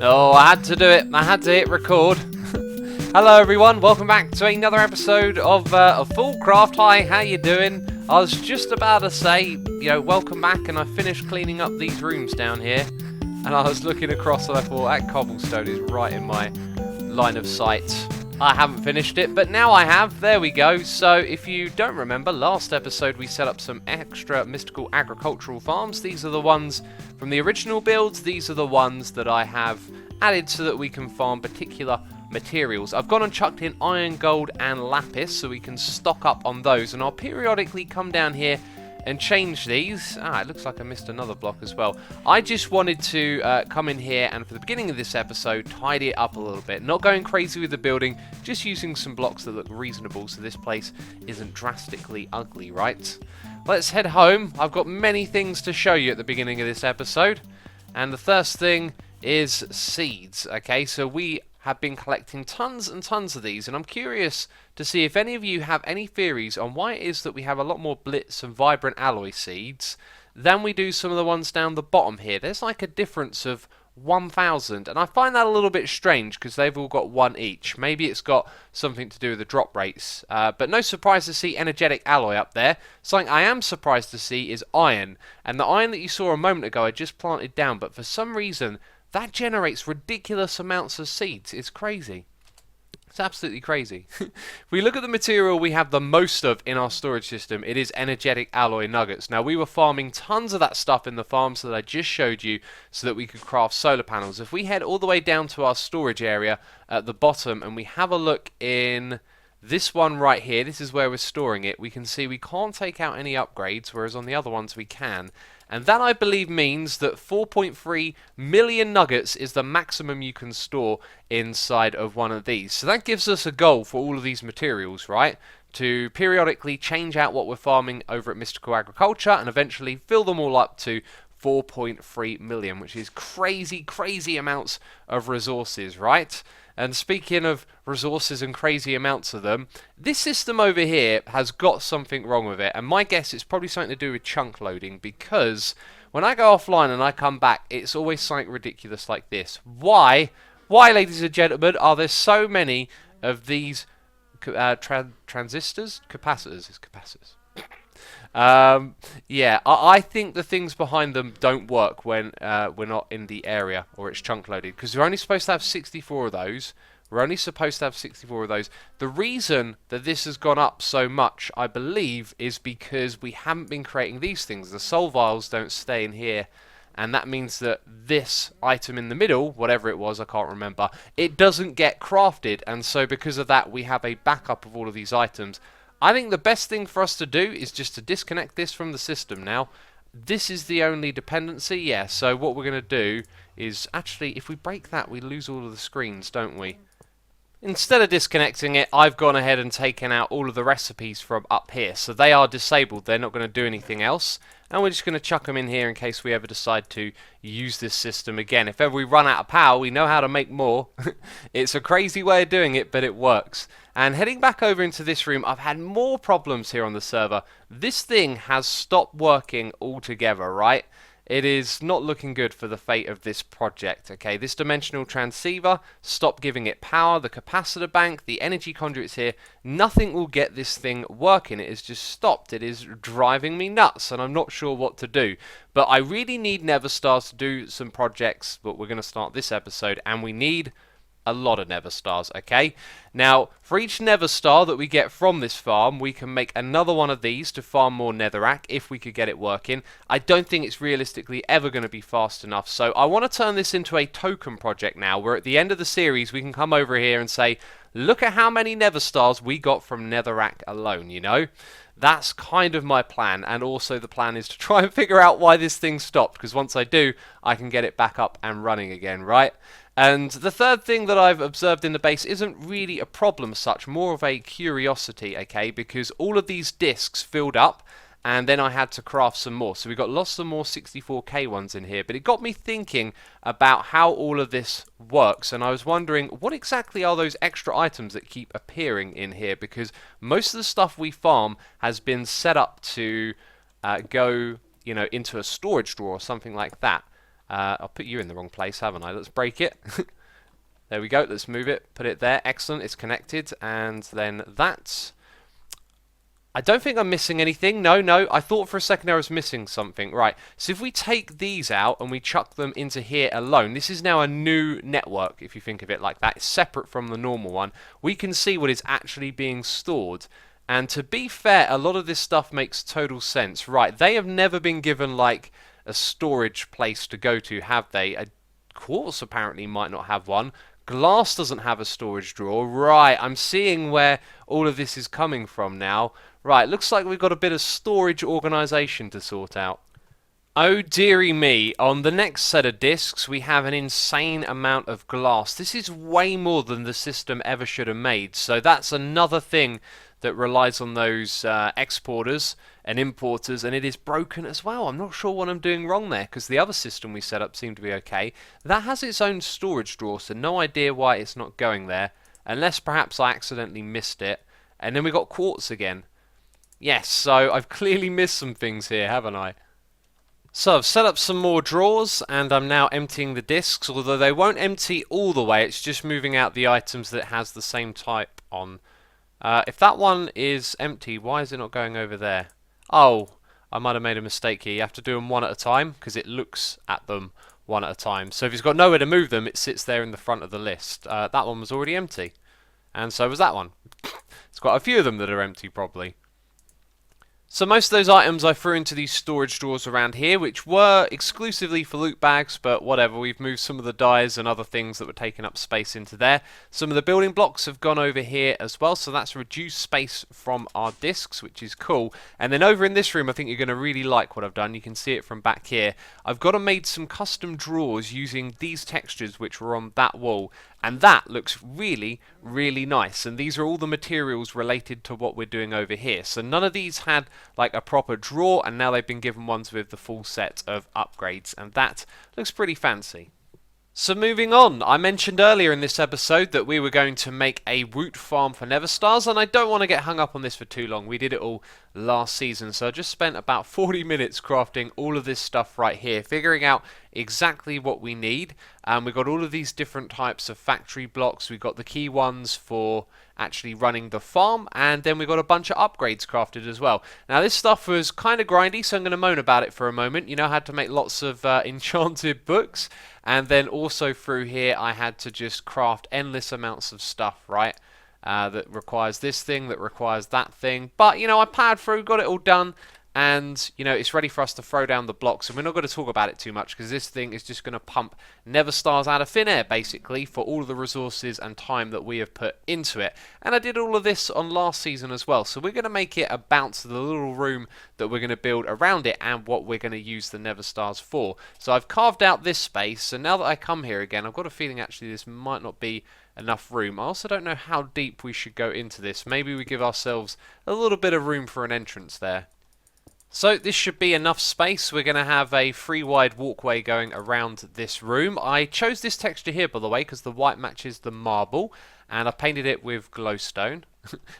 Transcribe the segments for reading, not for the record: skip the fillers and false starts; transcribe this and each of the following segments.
Oh, I had to do it. I had to hit record. Hello, everyone. Welcome back to another episode of FoolCraft. Hi, how you doing? I was just about to say, welcome back, and I finished cleaning up these rooms down here, and I was looking across, and I thought that cobblestone is right in my line of sight. I haven't finished it, but now I have. There we go. So if you don't remember, last episode we set up some extra mystical agricultural farms. These are the ones from the original builds. These are the ones that I have added so that we can farm particular materials. I've gone and chucked in iron, gold and lapis so we can stock up on those, and I'll periodically come down here and change these. It looks like I missed another block as well. I just wanted to come in here and for the beginning of this episode tidy it up a little bit. Not going crazy with the building, just using some blocks that look reasonable so this place isn't drastically ugly, right? Let's head home. I've got many things to show you at the beginning of this episode, and the first thing is seeds. Okay, so we have been collecting tons and tons of these, and I'm curious to see if any of you have any theories on why it is that we have a lot more blitz and vibrant alloy seeds than we do some of the ones down the bottom here. There's like a difference of 1,000, and I find that a little bit strange because they've all got one each. Maybe it's got something to do with the drop rates, but no surprise to see energetic alloy up there. Something I am surprised to see is iron, and the iron that you saw a moment ago I just planted down, but for some reason that generates ridiculous amounts of seeds. It's crazy. It's absolutely crazy. If we look at the material we have the most of in our storage system, it is energetic alloy nuggets. Now, we were farming tons of that stuff in the farms that I just showed you so that we could craft solar panels. If we head all the way down to our storage area at the bottom and we have a look in this one right here, this is where we're storing it, we can see we can't take out any upgrades, whereas on the other ones we can. And that, I believe, means that 4.3 million nuggets is the maximum you can store inside of one of these. So that gives us a goal for all of these materials, right? To periodically change out what we're farming over at Mystical Agriculture and eventually fill them all up to 4.3 million, which is crazy, crazy amounts of resources, right? And speaking of resources and crazy amounts of them, this system over here has got something wrong with it. And my guess is probably something to do with chunk loading, because when I go offline and I come back, it's always something ridiculous like this. Why, ladies and gentlemen, are there so many of these transistors? Capacitors. It's capacitors. I think the things behind them don't work when we're not in the area or it's chunk loaded, because we're only supposed to have 64 of those. The reason that this has gone up so much, I believe, is because we haven't been creating these things. The soul vials don't stay in here, and that means that this item in the middle, whatever it was, I can't remember, it doesn't get crafted, and so because of that we have a backup of all of these items. I think the best thing for us to do is just to disconnect this from the system now. This is the only dependency, yeah, so what we're going to do is, actually, if we break that, we lose all of the screens, don't we? Instead of disconnecting it, I've gone ahead and taken out all of the recipes from up here, so they are disabled, they're not going to do anything else, and we're just going to chuck them in here in case we ever decide to use this system again. If ever we run out of power, we know how to make more. It's a crazy way of doing it, but it works. And heading back over into this room, I've had more problems here on the server. This thing has stopped working altogether, right? It is not looking good for the fate of this project, okay? This dimensional transceiver, stop giving it power, the capacitor bank, the energy conduits here, nothing will get this thing working. It has just stopped. It is driving me nuts, and I'm not sure what to do. But I really need Nether Stars to do some projects, but we're going to start this episode, and we need a lot of Nether Stars, okay? Now, for each Nether Star that we get from this farm, we can make another one of these to farm more Netherrack if we could get it working. I don't think it's realistically ever going to be fast enough, so I want to turn this into a token project now, where at the end of the series we can come over here and say, look at how many Nether Stars we got from Netherrack alone, you know? That's kind of my plan, and also the plan is to try and figure out why this thing stopped, because once I do, I can get it back up and running again, right? And the third thing that I've observed in the base isn't really a problem as such, more of a curiosity, okay, because all of these discs filled up, and then I had to craft some more. So we got lots of more 64k ones in here, but it got me thinking about how all of this works, and I was wondering, what exactly are those extra items that keep appearing in here, because most of the stuff we farm has been set up to go, into a storage drawer or something like that. I'll put you in the wrong place, haven't I? Let's break it. There we go. Let's move it. Put it there. Excellent. It's connected. And then that. I don't think I'm missing anything. No, no. I thought for a second I was missing something. Right. So if we take these out and we chuck them into here alone, this is now a new network, if you think of it like that. It's separate from the normal one. We can see what is actually being stored. And to be fair, a lot of this stuff makes total sense. Right. They have never been given, like, a storage place to go to, have they? A quartz apparently might not have one. Glass doesn't have a storage drawer. Right, I'm seeing where all of this is coming from now. Right, looks like we've got a bit of storage organisation to sort out. Oh dearie me, on the next set of discs we have an insane amount of glass. This is way more than the system ever should have made, so that's another thing that relies on those exporters and importers, and it is broken as well. I'm not sure what I'm doing wrong there, because the other system we set up seemed to be okay. That has its own storage drawer, so no idea why it's not going there, unless perhaps I accidentally missed it. And then we got quartz again. Yes, so I've clearly missed some things here, haven't I? So I've set up some more drawers, and I'm now emptying the discs, although they won't empty all the way, it's just moving out the items that has the same type on. If that one is empty, why is it not going over there? Oh, I might have made a mistake here. You have to do them one at a time, because it looks at them one at a time. So if it's got nowhere to move them, it sits there in the front of the list. That one was already empty. And so was that one. There's quite a few of them that are empty, probably. So most of those items I threw into these storage drawers around here, which were exclusively for loot bags, but whatever, we've moved some of the dyes and other things that were taking up space into there. Some of the building blocks have gone over here as well, so that's reduced space from our discs, which is cool. And then over in this room, I think you're going to really like what I've done. You can see it from back here. I've got and made some custom drawers using these textures which were on that wall. And that looks really, really nice. And these are all the materials related to what we're doing over here. So none of these had like a proper drawer, and now they've been given ones with the full set of upgrades. And that looks pretty fancy. So moving on, I mentioned earlier in this episode that we were going to make a Woot farm for Nether Stars, and I don't want to get hung up on this for too long. We did it all last season, so I just spent about 40 minutes crafting all of this stuff right here, figuring out exactly what we need. We've got all of these different types of factory blocks. We've got the key ones for actually running the farm, and then we've got a bunch of upgrades crafted as well. Now this stuff was kind of grindy, so I'm going to moan about it for a moment. You know, I had to make lots of enchanted books, and then also through here I had to just craft endless amounts of stuff, right? That requires this thing, that requires that thing. But, you know, I powered through, got it all done, and, you know, it's ready for us to throw down the blocks. And we're not going to talk about it too much, because this thing is just going to pump Nether Stars out of thin air, basically, for all of the resources and time that we have put into it. And I did all of this on last season as well, so we're going to make it a bounce to the little room that we're going to build around it and what we're going to use the Nether Stars for. So I've carved out this space, and now that I come here again, I've got a feeling actually this might not be enough room. I also don't know how deep we should go into this. Maybe we give ourselves a little bit of room for an entrance there. So this should be enough space. We're going to have a free wide walkway going around this room. I chose this texture here, by the way, because the white matches the marble, and I painted it with glowstone.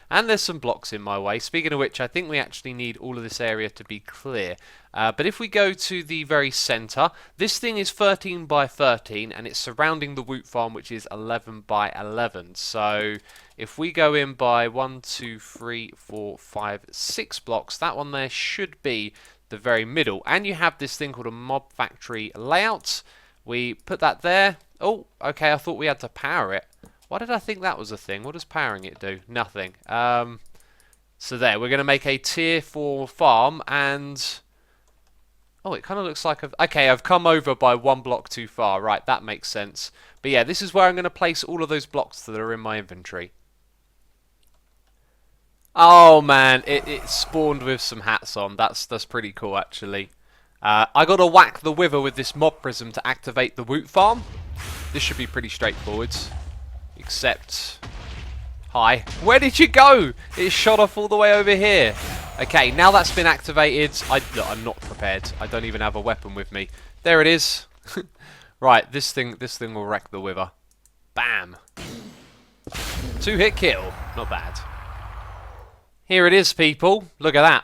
And there's some blocks in my way. Speaking of which, I think we actually need all of this area to be clear. But if we go to the very centre, this thing is 13 by 13, and it's surrounding the Woot farm, which is 11 by 11. So if we go in by 1, 2, 3, 4, 5, 6 blocks, that one there should be the very middle. And you have this thing called a mob factory layout. We put that there. Oh, okay, I thought we had to power it. Why did I think that was a thing? What does powering it do? Nothing. So there, we're going to make a tier 4 farm, and oh, it kind of looks like okay, I've come over by 1 block too far. Right, that makes sense. But yeah, this is where I'm going to place all of those blocks that are in my inventory. Oh man, it spawned with some hats on. That's pretty cool, actually. I got to whack the wither with this mob prism to activate the Woot farm. This should be pretty straightforward. Except, hi, where did you go? It shot off all the way over here. Okay, now that's been activated. Look, I'm not prepared. I don't even have a weapon with me. There it is. Right, this thing will wreck the wither. Bam. 2-hit kill. Not bad. Here it is, people. Look at that.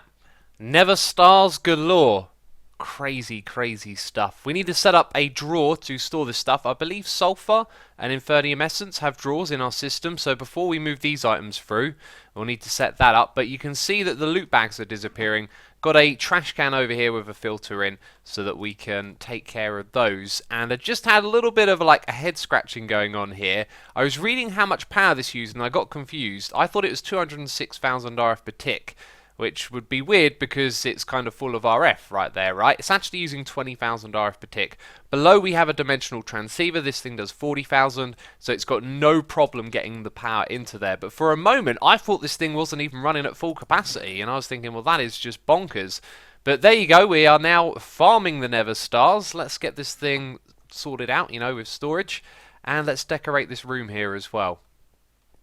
Nether Stars galore. Crazy, crazy stuff. We need to set up a drawer to store this stuff. I believe sulfur and Infernium Essence have drawers in our system, so before we move these items through, we'll need to set that up. But you can see that the loot bags are disappearing. Got a trash can over here with a filter in so that we can take care of those. And I just had a little bit of like a head scratching going on here. I was reading how much power this used and I got confused. I thought it was 206,000 RF per tick, which would be weird because it's kind of full of RF right there, right? It's actually using 20,000 RF per tick. Below we have a dimensional transceiver. This thing does 40,000, so it's got no problem getting the power into there. But for a moment, I thought this thing wasn't even running at full capacity, and I was thinking, well, that is just bonkers. But there you go, we are now farming the Nether stars. Let's get this thing sorted out, you know, with storage, and let's decorate this room here as well.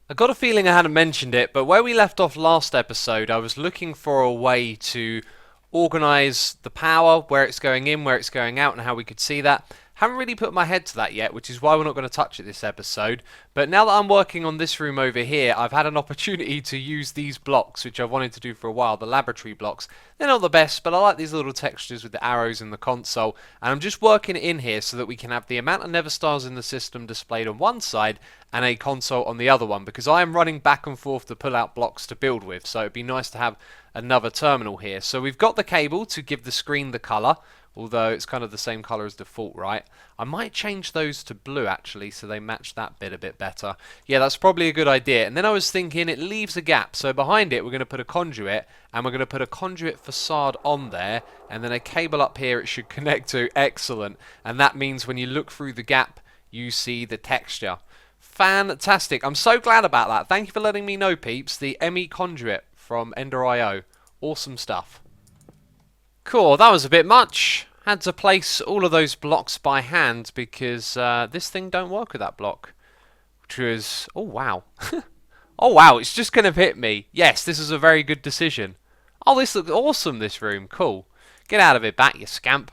I got a feeling I hadn't mentioned it, but where we left off last episode, I was looking for a way to organise the power, where it's going in, where it's going out, and how we could see that. Haven't really put my head to that yet, which is why we're not going to touch it this episode. But now that I'm working on this room over here, I've had an opportunity to use these blocks, which I've wanted to do for a while, the laboratory blocks. They're not the best, but I like these little textures with the arrows in the console. And I'm just working it in here so that we can have the amount of Nether stars in the system displayed on one side and a console on the other one, because I am running back and forth to pull out blocks to build with. So it'd be nice to have another terminal here. So we've got the cable to give the screen the colour, although it's kind of the same colour as default, right? I might change those to blue actually so they match that bit a bit better. Yeah, that's probably a good idea. And then I was thinking it leaves a gap, so behind it we're going to put a conduit, and we're going to put a conduit facade on there, and then a cable up here it should connect to. Excellent. And that means when you look through the gap you see the texture. Fantastic. I'm so glad about that. Thank you for letting me know, peeps. The ME conduit from Ender.io. Awesome stuff. Cool, that was a bit much. Had to place all of those blocks by hand because this thing don't work with that block. Which was... oh, wow. Oh, wow, it's just going to hit me. Yes, this is a very good decision. Oh, this looks awesome, this room. Cool. Get out of it, bat, you scamp.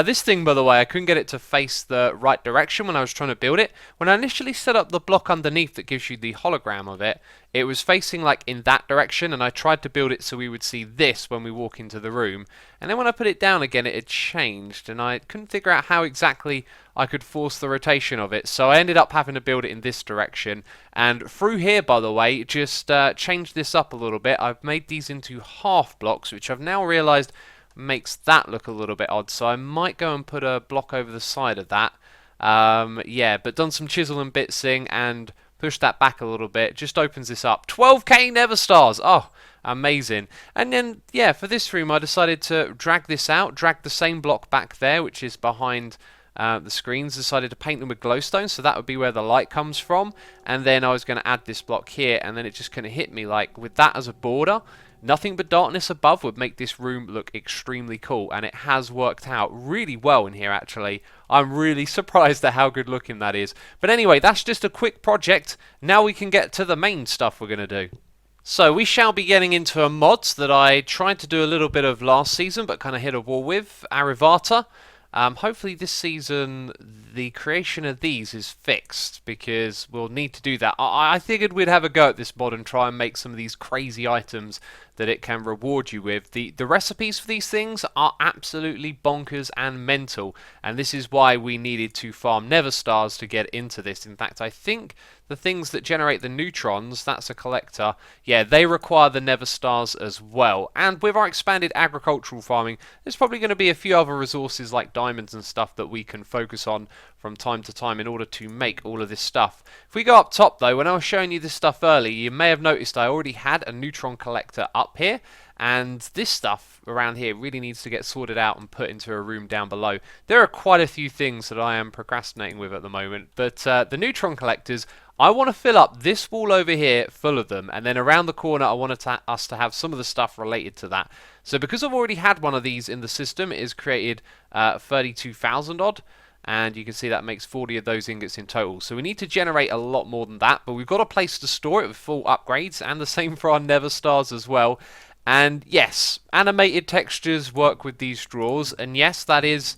This thing, by the way, I couldn't get it to face the right direction when I was trying to build it. When I initially set up the block underneath that gives you the hologram of it, it was facing like in that direction, and I tried to build it so we would see this when we walk into the room. And then when I put it down again, it had changed, and I couldn't figure out how exactly I could force the rotation of it. So I ended up having to build it in this direction. And through here, by the way, just changed this up a little bit. I've made these into half blocks, which I've now realised makes that look a little bit odd, so I might go and put a block over the side of that. Yeah, but done some chisel and bitsing and pushed that back a little bit. Just opens this up. 12k Nether stars! Oh, amazing. And then, yeah, for this room I decided to drag this out, drag the same block back there, which is behind the screens. Decided to paint them with glowstone, so that would be where the light comes from. And then I was going to add this block here, and then it just kind of hit me like with that as a border. Nothing but darkness above would make this room look extremely cool, and it has worked out really well in here actually. I'm really surprised at how good looking that is. But anyway, that's just a quick project. Now we can get to the main stuff we're going to do. So we shall be getting into a mod that I tried to do a little bit of last season but kind of hit a wall with, Arivata. Hopefully this season the creation of these is fixed, because we'll need to do that. I figured we'd have a go at this mod and try and make some of these crazy items that it can reward you with. The recipes for these things are absolutely bonkers and mental, and this is why we needed to farm Nether stars to get into this. In fact, I think the things that generate the neutrons, that's a collector, yeah, they require the Nether stars as well. And with our expanded agricultural farming, there's probably going to be a few other resources like diamonds and stuff that we can focus on from time to time in order to make all of this stuff. If we go up top though, when I was showing you this stuff earlier, you may have noticed I already had a neutron collector up here, and this stuff around here really needs to get sorted out and put into a room down below. There are quite a few things that I am procrastinating with at the moment, but the neutron collectors, I want to fill up this wall over here full of them, and then around the corner I want us to have some of the stuff related to that. So because I've already had one of these in the system, it has created 32,000 odd, and you can see that makes 40 of those ingots in total. So we need to generate a lot more than that, but we've got a place to store it with full upgrades, and the same for our Nether stars as well. And yes, animated textures work with these drawers, and yes, that is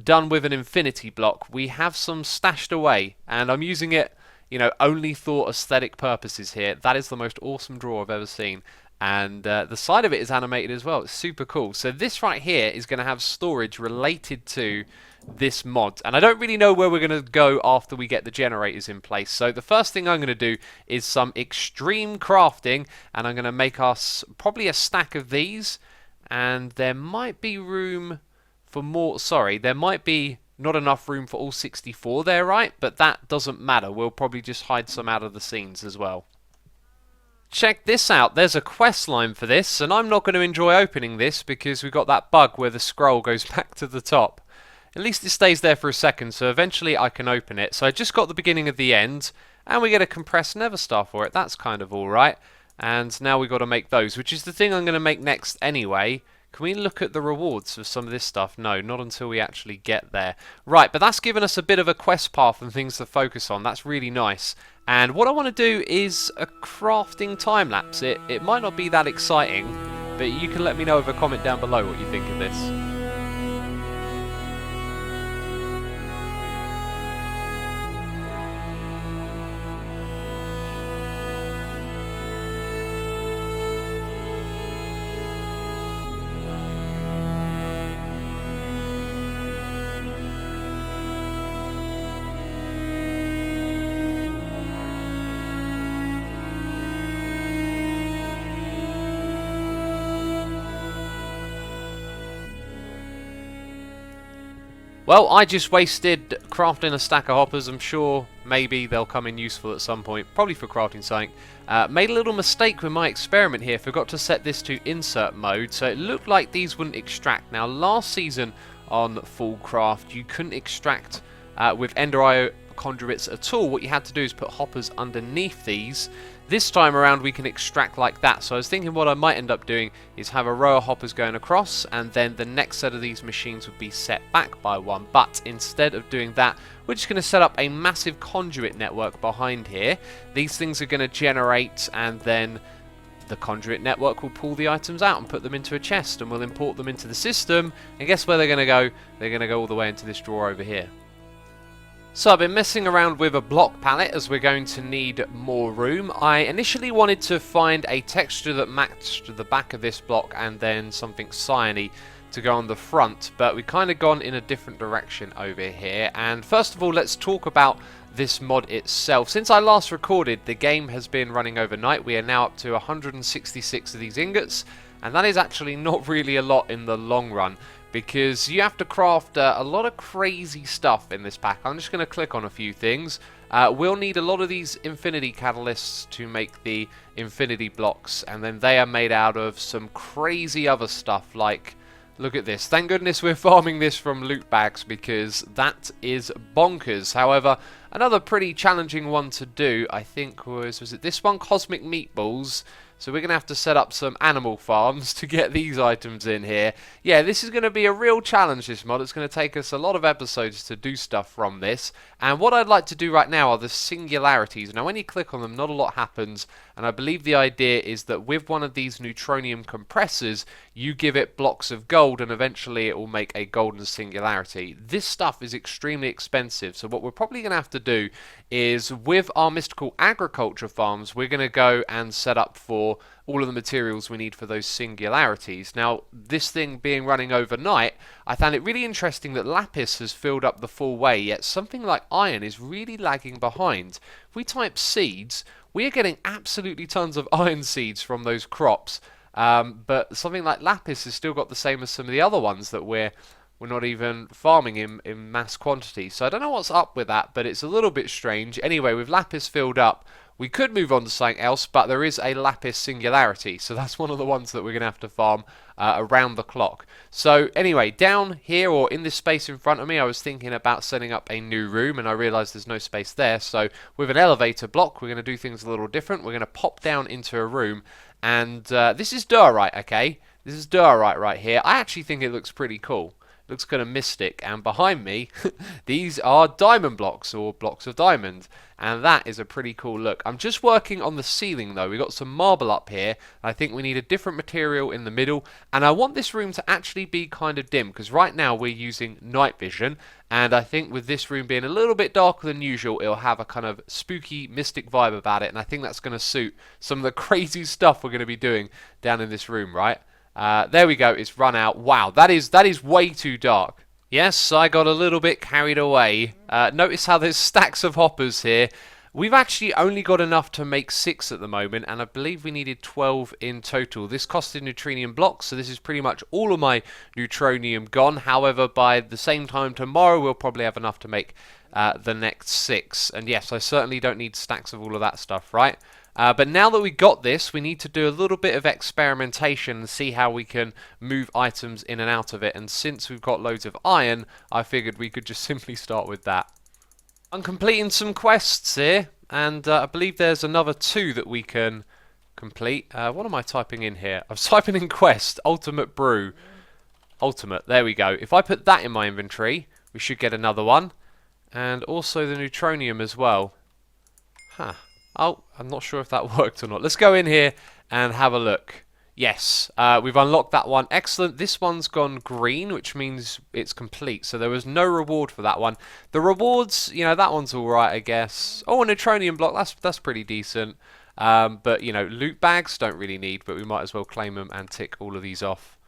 done with an infinity block. We have some stashed away, and I'm using it, you know, only for aesthetic purposes here. That is the most awesome drawer I've ever seen. And the side of it is animated as well. It's super cool. So this right here is going to have storage related to this mod, and I don't really know where we're going to go after we get the generators in place. So the first thing I'm going to do is some extreme crafting, and I'm going to make us probably a stack of these, and there might be room for more. Sorry, there might be not enough room for all 64 there, right? But that doesn't matter. We'll probably just hide some out of the scenes as well. Check this out, there's a quest line for this, and I'm not going to enjoy opening this because we've got that bug where the scroll goes back to the top. At least it stays there for a second, so eventually I can open it. So I just got the beginning of the end, and we get a compressed Nether Star for it. That's kind of alright. And now we've got to make those, which is the thing I'm going to make next anyway. Can we look at the rewards for some of this stuff? No, not until we actually get there. Right, but that's given us a bit of a quest path and things to focus on. That's really nice. And what I want to do is a crafting time-lapse. It might not be that exciting, but you can let me know with a comment down below what you think of this. Well, I just wasted crafting a stack of hoppers. I'm sure maybe they'll come in useful at some point, probably for crafting something. Made a little mistake with my experiment here, forgot to set this to insert mode, so it looked like these wouldn't extract. Now, last season on FoolCraft, you couldn't extract with Ender IO conduits at all. What you had to do is put hoppers underneath these. This time around we can extract like that, so I was thinking what I might end up doing is have a row of hoppers going across, and then the next set of these machines would be set back by one. But instead of doing that, we're just going to set up a massive conduit network behind here. These things are going to generate, and then the conduit network will pull the items out and put them into a chest, and we'll import them into the system, and guess where they're going to go? They're going to go all the way into this drawer over here. So I've been messing around with a block palette as we're going to need more room. I initially wanted to find a texture that matched the back of this block and then something cyany to go on the front, but we've kind of gone in a different direction over here. And first of all, let's talk about this mod itself. Since I last recorded, the game has been running overnight. We are now up to 166 of these ingots, and that is actually not really a lot in the long run, because you have to craft a lot of crazy stuff in this pack. I'm just going to click on a few things. We'll need a lot of these infinity catalysts to make the infinity blocks, and then they are made out of some crazy other stuff like, look at this. Thank goodness we're farming this from loot bags, because that is bonkers. However, another pretty challenging one to do, I think, was it this one? Cosmic Meatballs. So we're going to have to set up some animal farms to get these items in here. Yeah, this is going to be a real challenge, this mod. It's going to take us a lot of episodes to do stuff from this. And what I'd like to do right now are the singularities. Now, when you click on them, not a lot happens. And I believe the idea is that with one of these neutronium compressors, you give it blocks of gold, and eventually it will make a golden singularity. This stuff is extremely expensive. So what we're probably going to have to do is, with our mystical agriculture farms, we're going to go and set up for all of the materials we need for those singularities. Now, this thing being running overnight, I found it really interesting that lapis has filled up the full way, yet something like iron is really lagging behind. If we type seeds, we are getting absolutely tons of iron seeds from those crops, but something like lapis has still got the same as some of the other ones that we're not even farming in mass quantity. So I don't know what's up with that, but it's a little bit strange. Anyway, with lapis filled up, we could move on to something else, but there is a lapis singularity, so that's one of the ones that we're going to have to farm around the clock. So anyway, down here, or in this space in front of me, I was thinking about setting up a new room, and I realised there's no space there. So with an elevator block, we're going to do things a little different. We're going to pop down into a room, and this is diorite, okay? This is diorite right here. I actually think it looks pretty cool. looks kind of mystic. And behind me, these are diamond blocks, or blocks of diamond. And that is a pretty cool look. I'm just working on the ceiling though. We've got some marble up here. I think we need a different material in the middle. And I want this room to actually be kind of dim, because right now we're using night vision. And I think with this room being a little bit darker than usual, it'll have a kind of spooky, mystic vibe about it. And I think that's going to suit some of the crazy stuff we're going to be doing down in this room, right? There we go. It's run out. Wow, that is way too dark. Yes, I got a little bit carried away. Notice how there's stacks of hoppers here. We've actually only got enough to make 6 at the moment, and I believe we needed 12 in total. This costed neutronium blocks, so this is pretty much all of my neutronium gone. However, by the same time tomorrow, we'll probably have enough to make the next 6. And yes, I certainly don't need stacks of all of that stuff, right? But now that we got this, we need to do a little bit of experimentation and see how we can move items in and out of it. And since we've got loads of iron, I figured we could just simply start with that. I'm completing some quests here, and I believe there's another 2 that we can complete. What am I typing in here? I'm typing in quest, ultimate brew. Ultimate, there we go. If I put that in my inventory, we should get another one. And also the neutronium as well. Huh. Oh, I'm not sure if that worked or not. Let's go in here and have a look. Yes, we've unlocked that one. Excellent. This one's gone green, which means it's complete. So there was no reward for that one. The rewards, you know, that one's all right, I guess. Oh, a neutronium block. That's pretty decent. But, you know, loot bags don't really need, but we might as well claim them and tick all of these off.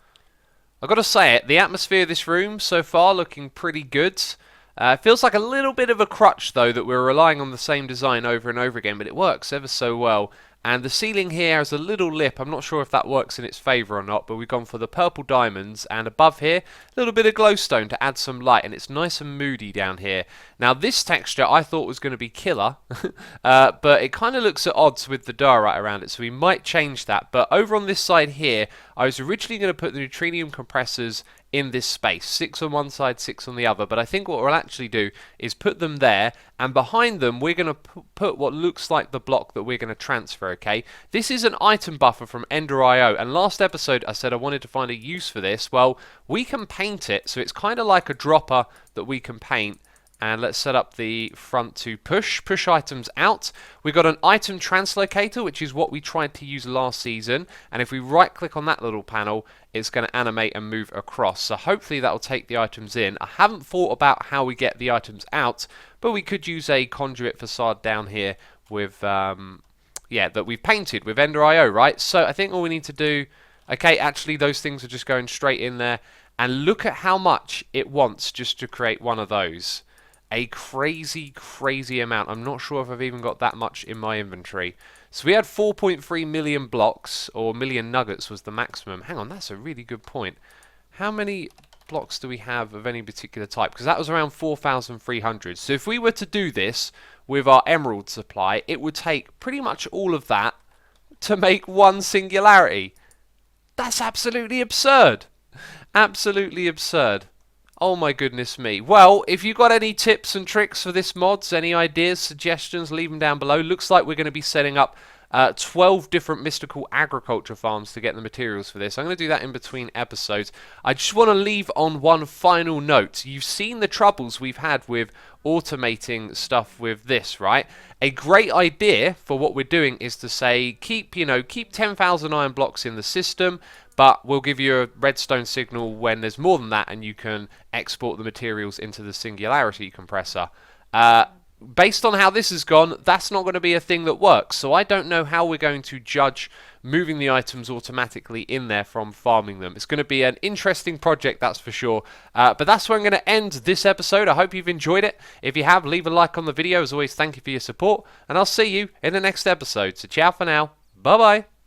I've got to say it, the atmosphere of this room so far looking pretty good. It feels like a little bit of a crutch, though, that we're relying on the same design over and over again, but it works ever so well. And the ceiling here has a little lip. I'm not sure if that works in its favour or not, but we've gone for the purple diamonds. And above here, a little bit of glowstone to add some light, and it's nice and moody down here. Now, this texture I thought was going to be killer, but it kind of looks at odds with the diorite around it, so we might change that. But over on this side here, I was originally going to put the neutronium compressors in this space, 6 on one side, 6 on the other, but I think what we'll actually do is put them there, and behind them we're going to put what looks like the block that we're going to transfer, okay? This is an item buffer from Ender.io, and last episode I said I wanted to find a use for this. Well, we can paint it, so it's kind of like a dropper that we can paint. And let's set up the front to push items out. We've got an item translocator, which is what we tried to use last season. And if we right click on that little panel, it's going to animate and move across. So hopefully that will take the items in. I haven't thought about how we get the items out, but we could use a conduit facade down here with, that we've painted with Ender.io, right? So I think all we need to do, okay, actually those things are just going straight in there. And look at how much it wants just to create one of those. A crazy, crazy amount. I'm not sure if I've even got that much in my inventory. So we had 4.3 million blocks, or million nuggets was the maximum. Hang on, that's a really good point. How many blocks do we have of any particular type? Because that was around 4,300. So if we were to do this with our emerald supply, it would take pretty much all of that to make one singularity. That's absolutely absurd. Absolutely absurd. Oh my goodness me. Well, if you've got any tips and tricks for this mods, any ideas, suggestions, leave them down below. Looks like we're going to be setting up 12 different mystical agriculture farms to get the materials for this. I'm going to do that in between episodes. I just want to leave on one final note. You've seen the troubles we've had with automating stuff with this, right? A great idea for what we're doing is to say, keep 10,000 iron blocks in the system, but we'll give you a redstone signal when there's more than that, and you can export the materials into the singularity compressor. Based on how this has gone, that's not going to be a thing that works, so I don't know how we're going to judge moving the items automatically in there from farming them. It's going to be an interesting project, that's for sure. But that's where I'm going to end this episode. I hope you've enjoyed it. If you have, leave a like on the video. As always, thank you for your support, and I'll see you in the next episode. So ciao for now. Bye-bye.